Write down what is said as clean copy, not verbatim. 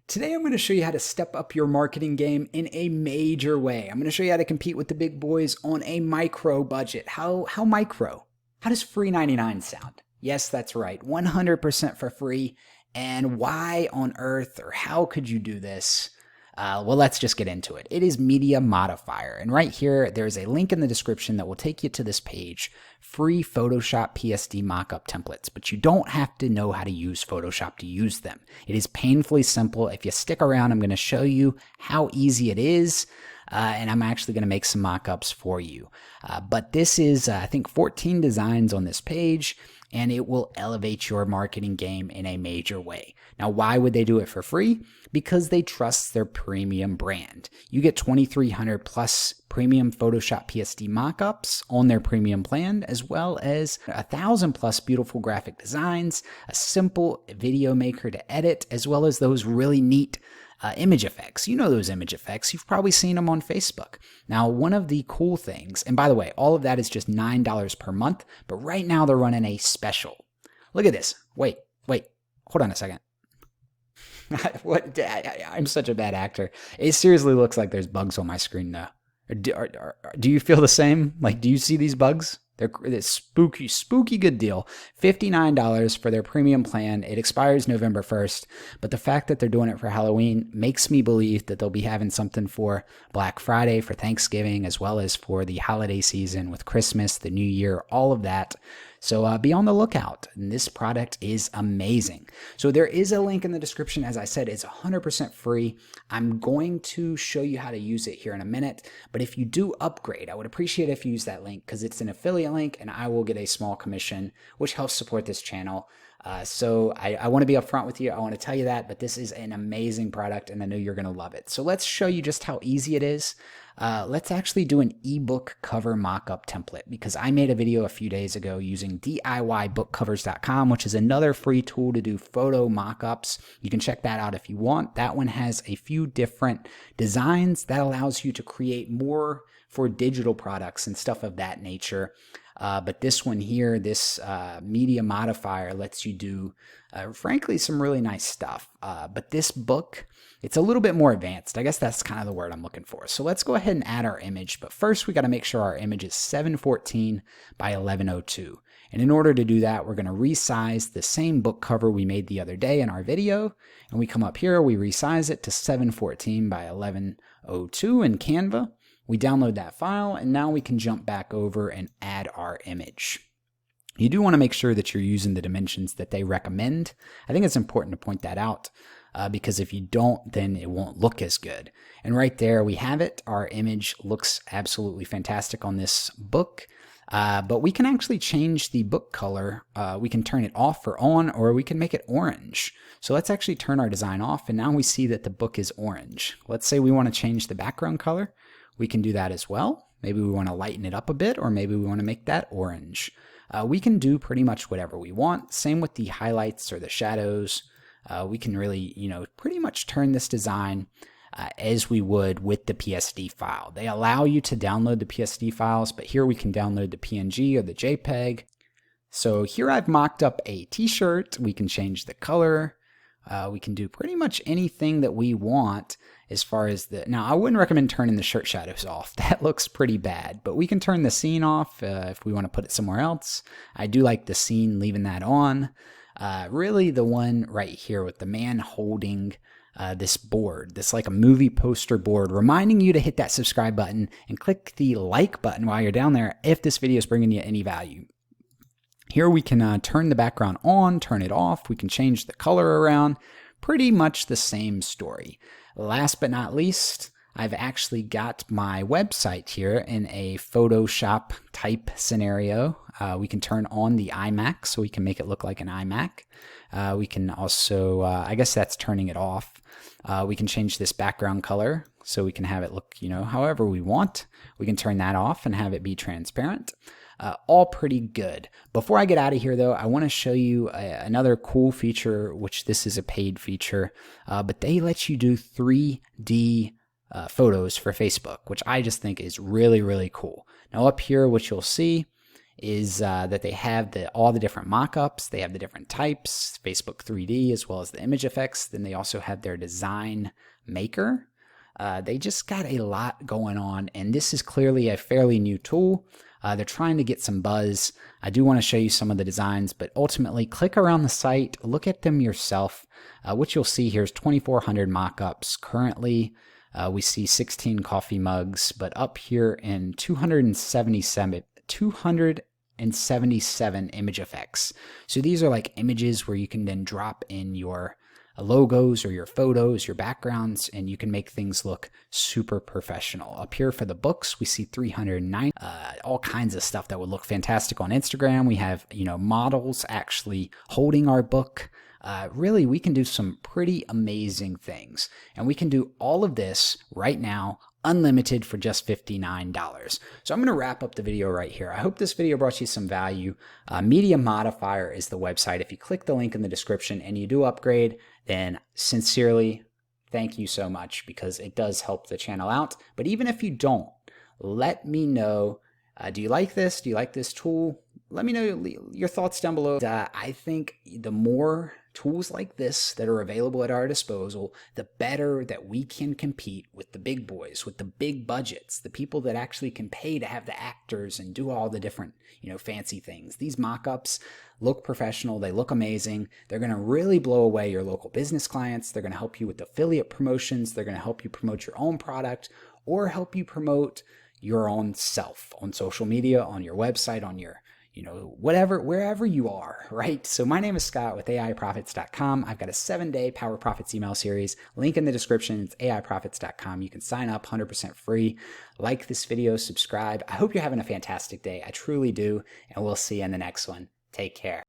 Today I'm going to show you how to step up your marketing game in a major way. I'm going to show you how to compete with the big boys on a micro budget. How micro? How does free 99 sound? Yes, that's right. 100% for free. And why on earth or how could you do this? Well, let's just get into it. It is Media Modifier. And right here, there's a link in the description that will take you to this page, free Photoshop PSD mockup templates. But you don't have to know how to use Photoshop to use them. It is painfully simple. If you stick around, I'm going to show you how easy it is. And I'm actually going to make some mockups for you. But this is, I think, 14 designs on this page, and it will elevate your marketing game in a major way. Now, why would they do it for free? Because they trust their premium brand. You get 2,300 plus premium Photoshop PSD mockups on their premium plan, as well as 1,000 plus beautiful graphic designs, a simple video maker to edit, as well as those really neat image effects. You know those image effects. You've probably seen them on Facebook. Now, one of the cool things, and by the way, all of that is just $9 per month, but right now they're running a special. Look at this. Wait, hold on a second. I'm such a bad actor. It seriously looks like there's bugs on my screen now. Do you feel the same? Like, do you see these bugs? They're spooky good deal. $59 for their premium plan. It expires November 1st. But the fact that they're doing it for Halloween makes me believe that they'll be having something for Black Friday, for Thanksgiving, as well as for the holiday season with Christmas, the New Year, all of that. So be on the lookout. And this product is amazing. So there is a link in the description. As I said, it's 100% free. I'm going to show you how to use it here in a minute. But if you do upgrade, I would appreciate if you use that link because it's an affiliate link and I will get a small commission, which helps support this channel. So I want to be upfront with you. I want to tell you that, but this is an amazing product and I know you're going to love it. So let's show you just how easy it is. Let's actually do an ebook cover mockup template because I made a video a few days ago using DIYbookcovers.com, which is another free tool to do photo mockups. You can check that out if you want. That one has a few different designs that allows you to create more for digital products and stuff of that nature. But this one here, this Media Modifier lets you do, frankly, some really nice stuff. But this book, it's a little bit more advanced. I guess that's kind of the word I'm looking for. So let's go ahead and add our image. But first, we got to make sure our image is 714 by 1102. And in order to do that, we're going to resize the same book cover we made the other day in our video. And we come up here, we resize it to 714 by 1102 in Canva. We download that file, and now we can jump back over and add our image. You do want to make sure that you're using the dimensions that they recommend. I think it's important to point that out because if you don't, then it won't look as good. And right there we have it. Our image looks absolutely fantastic on this book. But we can actually change the book color. We can turn it off or on, or we can make it orange. So let's actually turn our design off, and now we see that the book is orange. Let's say we want to change the background color. We can do that as well. Maybe we want to lighten it up a bit, or maybe we want to make that orange. We can do pretty much whatever we want. Same with the highlights or the shadows. We can really, pretty much turn this design as we would with the PSD file. They allow you to download the PSD files, but here we can download the PNG or the JPEG. So here I've mocked up a t-shirt. We can change the color. We can do pretty much anything that we want as far as now I wouldn't recommend turning the shirt shadows off. That looks pretty bad, but we can turn the scene off if we want to put it somewhere else. I do like the scene, leaving that on. Really the one right here with the man holding this board, this like a movie poster board, reminding you to hit that subscribe button and click the like button while you're down there if this video is bringing you any value. Here we can turn the background on, turn it off. We can change the color around. Pretty much the same story. Last but not least, I've actually got my website here in a Photoshop type scenario. We can turn on the iMac so we can make it look like an iMac. We can also, I guess that's turning it off. We can change this background color so we can have it look, however we want. We can turn that off and have it be transparent. All pretty good. Before I get out of here, though, I want to show you another cool feature, which this is a paid feature, but they let you do 3D photos for Facebook, which I just think is really, really cool. Now up here, what you'll see is that they have all the different mockups. They have the different types, Facebook 3D, as well as the image effects. Then they also have their design maker. They just got a lot going on, and this is clearly a fairly new tool. They're trying to get some buzz. I do want to show you some of the designs, but ultimately click around the site, look at them yourself. What you'll see here is 2,400 mockups. Currently, we see 16 coffee mugs, but up here in 277 image effects. So these are like images where you can then drop in your logos or your photos, your backgrounds, and you can make things look super professional. Up here for the books, we see 309, all kinds of stuff that would look fantastic on Instagram. We have, models actually holding our book. Really, we can do some pretty amazing things. And we can do all of this right now, unlimited, for just $59. So I'm going to wrap up the video right here. I hope this video brought you some value. Media Modifier is the website. If you click the link in the description and you do upgrade, then sincerely, thank you so much, because it does help the channel out. But even if you don't, let me know. Do you like this? Do you like this tool? Let me know your thoughts down below. I think the more tools like this that are available at our disposal, the better that we can compete with the big boys, with the big budgets, the people that actually can pay to have the actors and do all the different, fancy things. These mock-ups look professional. They look amazing. They're going to really blow away your local business clients. They're going to help you with affiliate promotions. They're going to help you promote your own product or help you promote your own self on social media, on your website, on your whatever, wherever you are, right? So my name is Scott with aiPROFITz.com. I've got a 7-day Power Profits email series. Link in the description. It's aiPROFITz.com. You can sign up 100% free. Like this video, subscribe. I hope you're having a fantastic day. I truly do. And we'll see you in the next one. Take care.